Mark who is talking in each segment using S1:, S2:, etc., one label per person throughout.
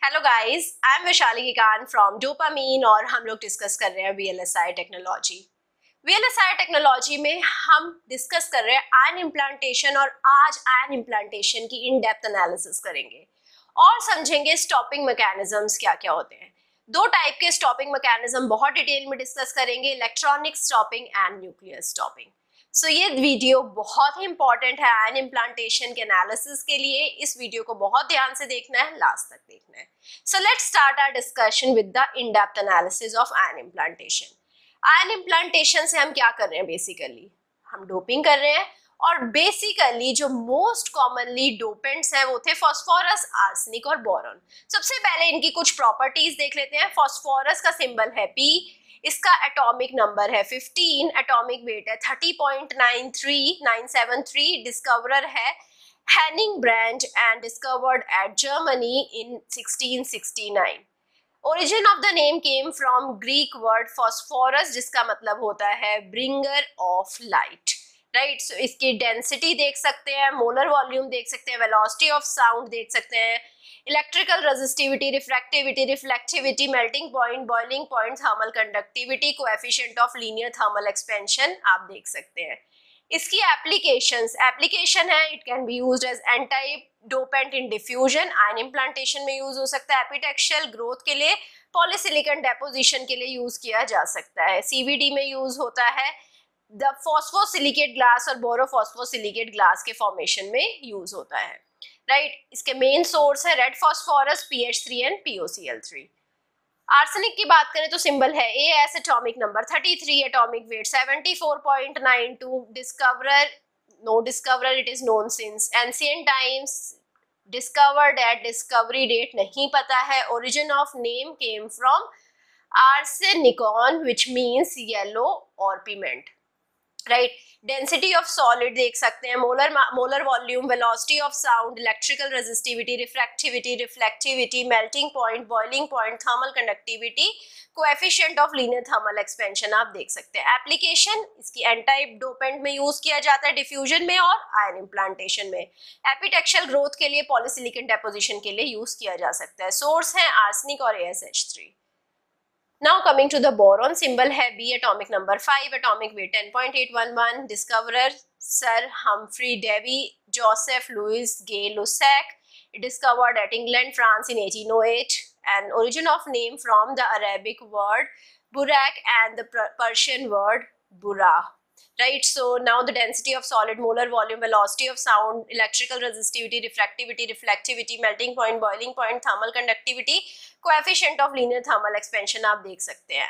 S1: Hello guys, I am Vaishali Kikan from Dopamine और हम लोग डिस्कस कर रहे हैं वीएलएसआई टेक्नोलॉजी। वीएलएसआई टेक्नोलॉजी में हम डिस्कस कर रहे हैं आयन इम्प्लांटेशन और आज आयन इम्प्लांटेशन की इन डेप्थ एनालिसिस करेंगे और समझेंगे स्टॉपिंग मैकेनिज्म्स क्या क्या होते हैं। दो टाइप के स्टॉपिंग मैकेनिज्म बहुत डिटेल में डिस्कस करेंगे, electronic stopping and nuclear stopping. So ये वीडियो बहुत ही इंपॉर्टेंट है आयन इम्प्लांटेशन के एनालिसिस के लिए। इस वीडियो को बहुत ध्यान से देखना है, लास्ट तक देखना है। So let's start our discussion with the in depth analysis of ion implantation. Ion implantation से हम क्या कर रहे हैं? बेसिकली हम डोपिंग कर रहे हैं और बेसिकली जो मोस्ट कॉमनली डोपेंट्स हैं वो थे फास्फोरस, आर्सेनिक और बोरॉन। सबसे पहले इनकी कुछ प्रॉपर्टीज देख लेते हैं। फास्फोरस का सिंबल है P, इसका एटॉमिक नंबर है 15, एटॉमिक वेट है 30.93973, डिस्कवरर है Henning Brand and discovered at Germany in 1669। Origin of the name came from Greek word phosphorus जिसका मतलब होता है bringer of light, right. So इसकी डेंसिटी देख सकते हैं, मोलर वॉल्यूम देख सकते हैं, वेलोसिटी ऑफ साउंड देख सकते हैं, electrical resistivity, refractivity, reflectivity, melting point, boiling point, thermal conductivity, coefficient of linear thermal expansion आप देख सकते हैं। इसकी एप्लीकेशन है, it can be used as n type dopant in diffusion, ion implantation में यूज हो सकता है, एपिटेक्शियल ग्रोथ के लिए, पॉलीसिलिकॉन डेपोजिशन के लिए यूज किया जा सकता है, सीवीडी में यूज होता है, द फॉस्फोसिलिकेट ग्लास और बोरोफॉस्फोसिलिकेट ग्लास के फॉर्मेशन में यूज होता है, राइट। इसके मेन सोर्स है red phosphorus, PH3 and POCl3। Arsenic की बात करें तो सिंबल है AS, atomic number 33, atomic weight 74.92, discoverer no discoverer, it is known since ancient times, discovered at discovery date नहीं पता है, origin of name came from arsenikon which means yellow orpiment, right. Density of solid देख सकते हैं, molar volume, velocity of sound, electrical resistivity, refractivity, reflectivity, melting point, boiling point, thermal conductivity, coefficient of linear thermal expansion आप देख सकते हैं। Application इसकी N type dopant में use किया जाता है, डिफ्यूजन में और आयन इम्प्लांटेशन में। एपिटेक्शियल ग्रोथ के लिए, पॉलीसिलिकॉन डेपोजिशन के लिए यूज किया जा सकता है। सोर्स है आर्सेनिक और ASH3। Now coming to the boron, symbol है B, atomic number 5, atomic weight 10.811, discoverer Sir Humphrey Davy Joseph Louis Gay Lussac, discovered at England, France in 1808, and origin of name from the Arabic word burak and the Persian word burah. Right, so now the density of solid, molar volume, velocity of sound, electrical resistivity, refractivity, reflectivity, melting point, boiling point, thermal conductivity, coefficient of linear thermal expansion आप देख सकते हैं।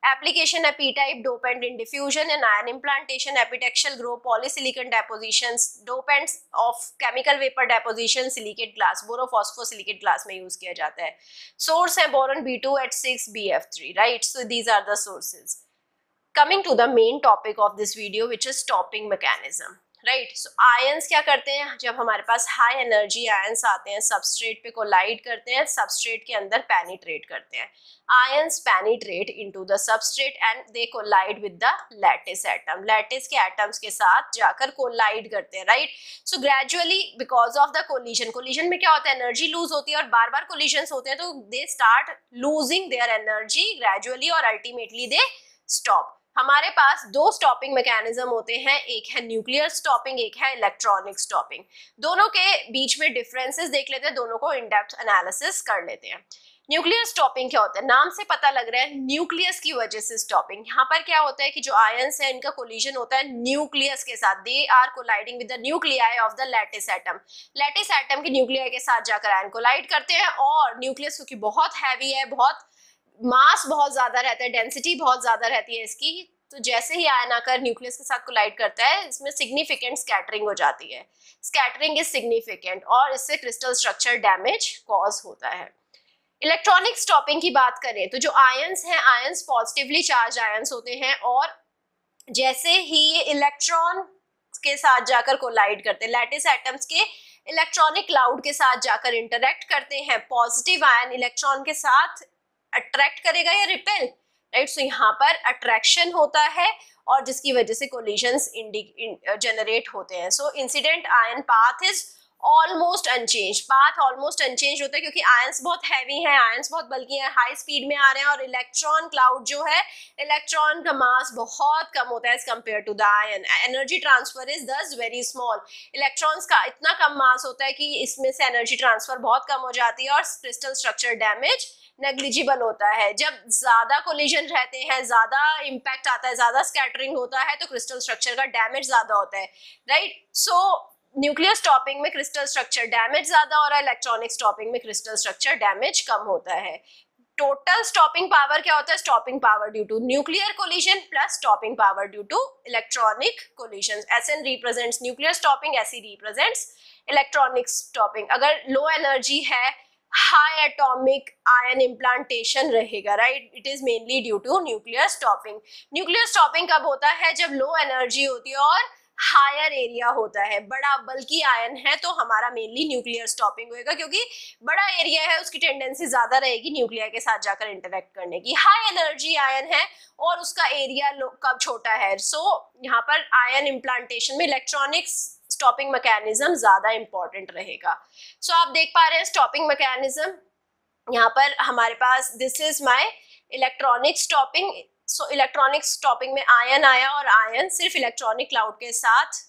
S1: Application है p-type dopant in diffusion and ion implantation, epitaxial growth, polysilicon depositions, dopants of chemical vapor deposition, silicate glass, borophospho-silicate glass में use किया जाता है। Source है boron B2 at 6 BF3, right? So these are the sources. Coming to the main topic of this video, which is stopping mechanism, right? So ions क्या करते हैं? जब हमारे पास high energy ions आते हैं, substrate पे कोलाइड करते हैं, substrate के अंदर penetrate करते हैं। Ions penetrate into the substrate and they collide with the lattice atom. Lattice के atoms के साथ जाकर collide करते हैं, right? So gradually because of the collision में क्या होता है? Energy lose होती है और बार बार collisions होते हैं तो they start losing their energy gradually और ultimately they stop. हमारे पास दो स्टॉपिंग मैकेनिज्म होते हैं, एक है न्यूक्लियर स्टॉपिंग, एक है इलेक्ट्रॉनिक स्टॉपिंग। दोनों के बीच में डिफरेंसेस देख लेते हैं, दोनों को इन डेप्थ एनालिसिस कर लेते हैं। न्यूक्लियर स्टॉपिंग क्या होता है? नाम से पता लग रहा है न्यूक्लियस की वजह से स्टॉपिंग। यहाँ पर क्या होता है कि जो आयंस है इनका कोलिजन होता है न्यूक्लियस के साथ, they are colliding with the nuclei of the lattice atom. Lattice atom के न्यूक्लियाई के साथ जाकर आयन कोलाइड करते हैं और न्यूक्लियस क्योंकि बहुत हैवी है, बहुत मास बहुत ज्यादा रहता है, डेंसिटी बहुत ज्यादा रहती है इसकी, तो जैसे ही आयन आकर न्यूक्लियस के साथ कोलाइड करता है इसमें सिग्निफिकेंट स्कैटरिंग हो जाती है। स्कैटरिंग इज सिग्निफिकेंट और इससे क्रिस्टल स्ट्रक्चर डैमेज कॉज होता है। इलेक्ट्रॉनिक स्टॉपिंग की बात करें तो जो आयंस हैं, आयंस पॉजिटिवली चार्ज आयंस होते हैं और जैसे ही ये इलेक्ट्रॉन के साथ जाकर कोलाइड करते हैं, लैटिस एटम्स के इलेक्ट्रॉनिक क्लाउड के साथ जाकर इंटरेक्ट करते हैं, पॉजिटिव आयन इलेक्ट्रॉन के साथ अट्रैक्ट करेगा या रिपेल, राइट। सो यहाँ पर अट्रैक्शन होता है और जिसकी वजह से कोलिजन्स जनरेट होते हैं। So incident ion path is almost unchange, path almost unchange होता है क्योंकि आयंस बहुत हैवी हैं, आयंस बहुत बल्कि हैं, हाई स्पीड में आ रहे हैं, और इलेक्ट्रॉन क्लाउड जो है, इलेक्ट्रॉन का मास बहुत कम होता है as compared to the ion, energy transfer is thus very small, electrons का इतना कम मास होता है कि इसमें से एनर्जी ट्रांसफर बहुत कम हो जाती है और क्रिस्टल स्ट्रक्चर डैमेज नेग्लिजिबल होता है। जब ज्यादा कोलिजन रहते हैं, ज्यादा इम्पैक्ट आता है, ज्यादा स्कैटरिंग होता है, तो क्रिस्टल स्ट्रक्चर का डैमेज ज्यादा होता है, राइट। सो न्यूक्लियर स्टॉपिंग में क्रिस्टल स्ट्रक्चर डैमेज ज्यादा हो रहा है, इलेक्ट्रॉनिक स्टॉपिंग में क्रिस्टल स्ट्रक्चर डैमेज कम होता है। टोटल स्टॉपिंग पावर क्या होता है? Stopping power due to nuclear collision plus stopping power due to electronic collision. Sn represents nuclear stopping, Se represents electronic stopping. अगर लो एनर्जी है, high atomic ion implantation रहेगा, right, it is mainly due to nuclear stopping. Nuclear stopping कब होता है? जब low energy होती है और हायर एरिया होता है, बड़ा बल्कि आयन है तो हमारा मेनली न्यूक्लियर स्टॉपिंग होएगा, क्योंकि बड़ा एरिया है, उसकी टेंडेंसी ज्यादा रहेगी न्यूक्लियर के साथ जाकर इंटरेक्ट करने की। हाई एनर्जी आयन है और उसका एरिया कब छोटा है, सो यहाँ पर आयन इम्प्लांटेशन में इलेक्ट्रॉनिक स्टॉपिंग मैकेनिज्म ज्यादा इंपॉर्टेंट रहेगा। सो आप देख पा रहे हैं स्टॉपिंग मैकेनिज्म, यहाँ पर हमारे पास this is my electronic stopping. So electronic stopping में आयन आया और आयन सिर्फ इलेक्ट्रॉनिक क्लाउड के साथ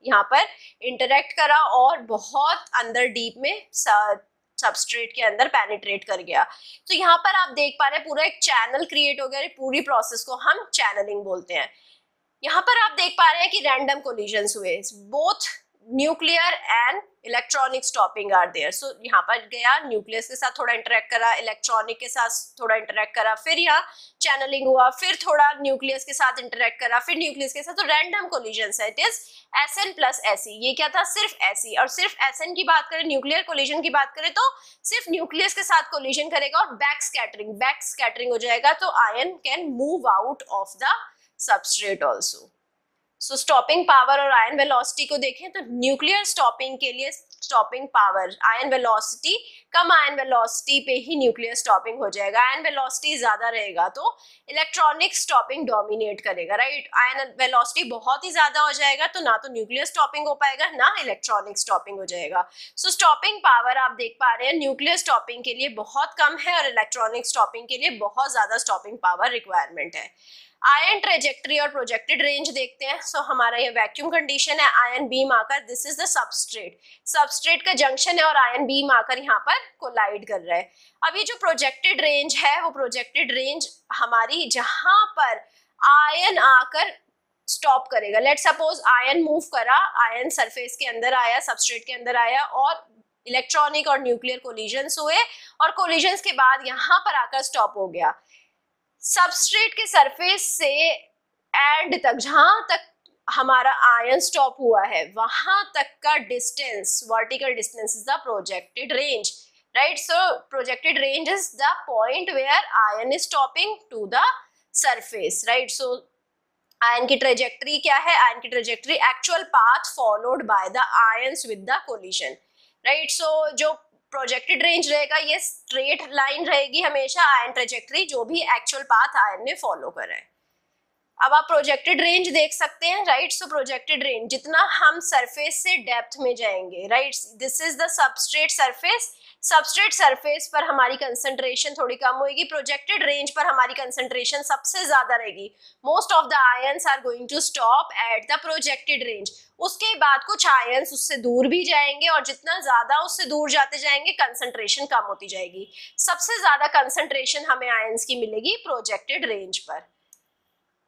S1: यहाँ पर इंटरेक्ट करा और बहुत अंदर डीप में सबस्ट्रेट के अंदर पेनिट्रेट कर गया। तो यहाँ पर आप देख पा रहे हैं पूरा एक चैनल क्रिएट हो गया, पूरी प्रोसेस को हम चैनलिंग बोलते हैं। यहाँ पर आप देख पा रहे हैं कि रैंडम कोलिजन्स हुए, both nuclear and electronic stopping are there. So यहाँ पर गया, न्यूक्लियस के साथ थोड़ा इंटरेक्ट करा, इलेक्ट्रॉनिक के साथ थोड़ा इंटरेक्ट करा, फिर यहाँ चैनलिंग हुआ, फिर थोड़ा न्यूक्लियस के साथ इंटरेक्ट करा, फिर न्यूक्लियस के साथ, तो रैंडम कोलिजन्स है। It is Sn plus Se। ये क्या था? सिर्फ Se। और सिर्फ Sn की बात करें, न्यूक्लियर कोलिजन की बात करें, तो सिर्फ न्यूक्लियस के साथ कोलिजन करेगा और बैक स्कैटरिंग हो जाएगा, तो ion can move out of the substrate also. So stopping power और आयन वेलोसिटी को देखें तो न्यूक्लियर स्टॉपिंग के लिए स्टॉपिंग पावर, आयन वेलोसिटी, कम आयन वेलोसिटी पे ही न्यूक्लियर स्टॉपिंग हो जाएगा। आयन वेलोसिटी ज्यादा रहेगा तो इलेक्ट्रॉनिक स्टॉपिंग डोमिनेट करेगा, राइट। आयन वेलोसिटी बहुत ही ज्यादा हो जाएगा तो ना तो न्यूक्लियर स्टॉपिंग हो पाएगा ना इलेक्ट्रॉनिक स्टॉपिंग हो जाएगा। सो स्टॉपिंग पावर आप देख पा रहे हैं न्यूक्लियर स्टॉपिंग के लिए बहुत कम है और इलेक्ट्रॉनिक स्टॉपिंग के लिए बहुत ज्यादा स्टॉपिंग पावर रिक्वायरमेंट है। आयन ट्रेजेक्ट्री और प्रोजेक्टेड रेंज देखते हैं। सो हमारा ये वैक्यूम कंडीशन है, आयन बीम आकर, दिस इज द सबस्ट्रेट का जंक्शन है और आयन बीम आकर यहाँ पर कोलाइड कर रहा है। अब ये जो प्रोजेक्टेड रेंज है, वो प्रोजेक्टेड रेंज हमारी जहां पर आयन आकर स्टॉप करेगा। लेट सपोज आयन मूव करा, आयन सरफेस के अंदर आया, सबस्ट्रेट के अंदर आया और इलेक्ट्रॉनिक और न्यूक्लियर कोलिजन्स हुए और कोलिजन्स के बाद यहाँ पर आकर स्टॉप हो गया। सबस्ट्रेट के सरफेस से एंड तक, जहां तक हमारा आयन स्टॉप हुआ है, वहां तक का distance, vertical distance is the projected range, right. So projected range is the point where ion is stopping to the surface, right. So ion की ट्रेजेक्ट्री क्या है? आयन की trajectory actual path followed by the ions with the collision, right. So जो projected range रहेगा ये straight line रहेगी हमेशा, ion trajectory जो भी एक्चुअल पाथ आयन ने फॉलो करा है। अब आप प्रोजेक्टेड रेंज देख सकते हैं, राइट। सो प्रोजेक्टेड रेंज जितना हम सरफेस से डेप्थ में जाएंगे, right, this is the substrate surface पर हमारी कंसंट्रेशन थोड़ी कम होगी, प्रोजेक्टेड रेंज पर हमारी कंसंट्रेशन सबसे ज्यादा रहेगी। Most of the ions are going to stop at the projected range. उसके बाद कुछ आयंस उससे दूर भी जाएंगे और जितना ज्यादा उससे दूर जाते जाएंगे कंसंट्रेशन कम होती जाएगी। सबसे ज्यादा कंसंट्रेशन हमें आयंस की मिलेगी प्रोजेक्टेड रेंज पर।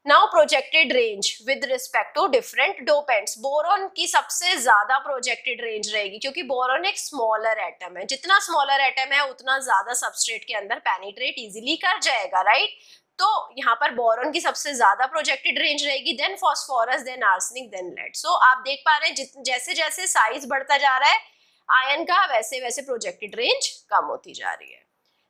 S1: Now projected range with respect to different dopants. Boron की सबसे ज्यादा प्रोजेक्टेड रेंज रहेगी क्योंकि बोरॉन एक स्मॉलर एटम है, जितना स्मॉलर एटम है उतना ज्यादा सबस्ट्रेट के अंदर पेनिट्रेट इजीली कर जाएगा, राइट। तो यहाँ पर बोरॉन की सबसे ज्यादा प्रोजेक्टेड रेंज रहेगी, then phosphorus, then arsenic, then lead. So आप देख पा रहे हैं जैसे जैसे साइज बढ़ता जा रहा है आयन का, वैसे वैसे प्रोजेक्टेड रेंज कम होती जा रही है।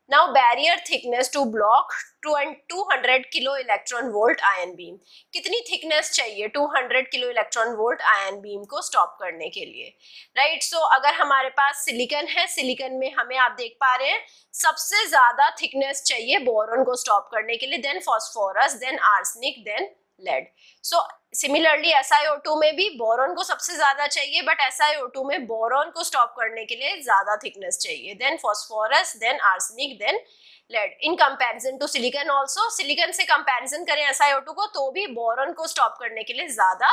S1: Now barrier thickness to block 200 kilo electron volt ion beam. कितनी थिकनेस चाहिए 200 kilo electron volt ion beam को स्टॉप करने के लिए, राइट। सो अगर हमारे पास सिलिकॉन है, सिलिकॉन में हमें आप देख पा रहे हैं सबसे ज्यादा थिकनेस चाहिए बोरॉन को स्टॉप करने के लिए, then phosphorus, then arsenic, then lead. So similarly SiO2 में भी बोरॉन को सबसे ज्यादा चाहिए, बट SiO2 में बोरॉन को स्टॉप करने के लिए ज्यादा थिकनेस चाहिए, then phosphorus, then arsenic, then lead in comparison to silicon also. Silicon से कंपैरिजन करें SiO2 को तो भी बोरॉन को स्टॉप करने के लिए ज्यादा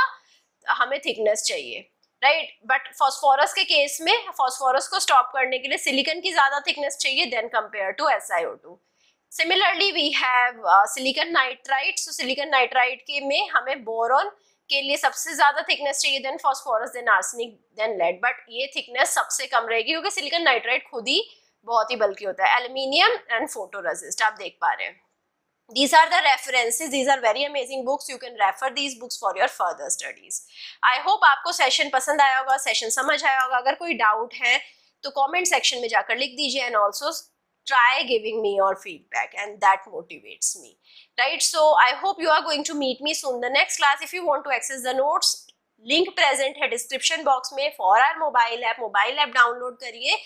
S1: हमें थिकनेस चाहिए, राइट। बट फॉस्फोरस के केस में फॉस्फोरस को स्टॉप करने के लिए सिलिकॉन की ज्यादा थिकनेस चाहिए then compare to SiO2। Similarly we have silicon nitride. So silicon nitride के में हमें बोरॉन के लिए सबसे ज्यादा थिकनेस चाहिए, then phosphorus, then arsenic, then lead, but ये थिकनेस सबसे कम रहेगी क्योंकि सिलिकॉन नाइट्राइड खुद ही बहुत ही बल्कि होता है। एल्यूमिनियम एंड फोटोरेसिस्ट आप देख पा रहे हैं। These are the references, these are very amazing books, you can refer these books for your further studies. I hope आपको सेशन पसंद आया होगा, सेशन समझ आया होगा। अगर कोई डाउट है तो कमेंट सेक्शन में जाकर लिख दीजिए, and also try giving me your feedback, and that motivates me, right? So I hope you are going to meet me soon in the next class. If you want to access the notes, link present है description box में for our mobile app download करिए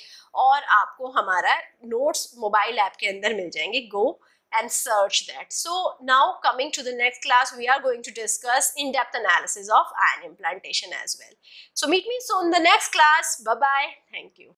S1: और आपको हमारा notes mobile app के अंदर मिल जाएंगे। गो and search that. So now coming to the next class, we are going to discuss in-depth analysis of ion implantation as well. So meet me soon in the next class. Bye bye. Thank you.